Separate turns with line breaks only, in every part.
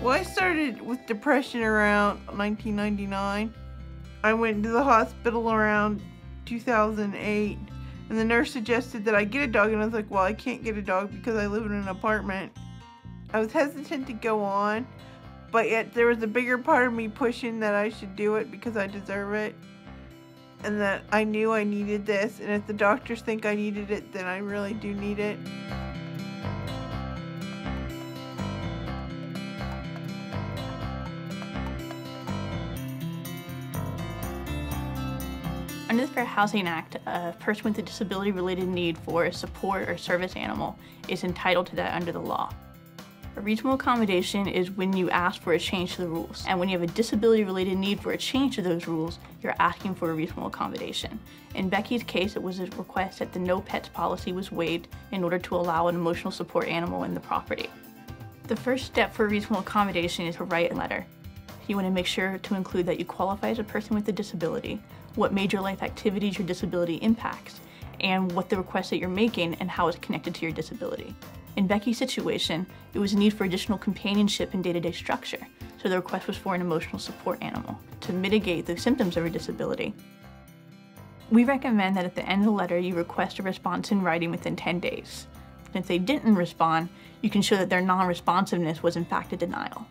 Well, I started with depression around 1999. I went to the hospital around 2008, and the nurse suggested that I get a dog, and I was like, well, I can't get a dog because I live in an apartment. I was hesitant to go on, but yet there was a bigger part of me pushing that I should do it because I deserve it, and that I knew I needed this, and if the doctors think I needed it, then I really do need it.
Under the Fair Housing Act, a person with a disability-related need for a support or service animal is entitled to that under the law. A reasonable accommodation is when you ask for a change to the rules, and when you have a disability-related need for a change to those rules, you're asking for a reasonable accommodation. In Becky's case, it was a request that the no pets policy was waived in order to allow an emotional support animal in the property. The first step for a reasonable accommodation is to write a letter. You want to make sure to include that you qualify as a person with a disability, what major life activities your disability impacts, and what the request that you're making and how it's connected to your disability. In Becky's situation, it was a need for additional companionship and day-to-day structure, so the request was for an emotional support animal to mitigate the symptoms of her disability. We recommend that at the end of the letter you request a response in writing within 10 days. And if they didn't respond, you can show that their non-responsiveness was in fact a denial.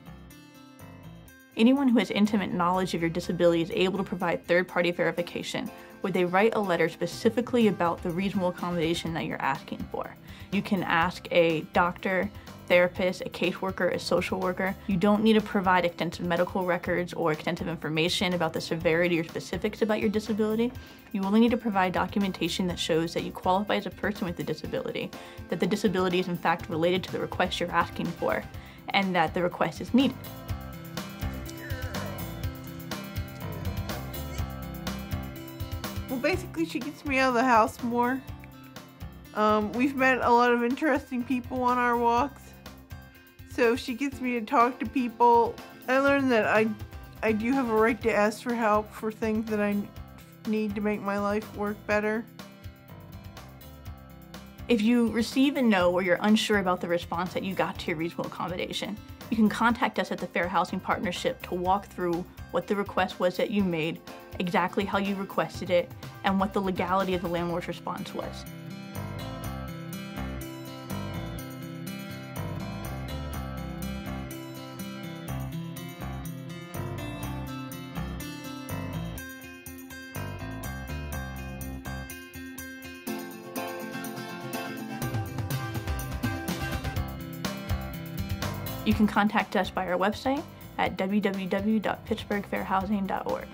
Anyone who has intimate knowledge of your disability is able to provide third-party verification, where they write a letter specifically about the reasonable accommodation that you're asking for. You can ask a doctor, therapist, a caseworker, a social worker. You don't need to provide extensive medical records or extensive information about the severity or specifics about your disability. You only need to provide documentation that shows that you qualify as a person with a disability, that the disability is in fact related to the request you're asking for, and that the request is needed.
Well, basically, she gets me out of the house more. We've met a lot of interesting people on our walks. So she gets me to talk to people. I learned that I do have a right to ask for help for things that I need to make my life work better.
If you receive a no or you're unsure about the response that you got to your reasonable accommodation, you can contact us at the Fair Housing Partnership to walk through what the request was that you made, exactly how you requested it, and what the legality of the landlord's response was. You can contact us by our website at www.pittsburghfairhousing.org.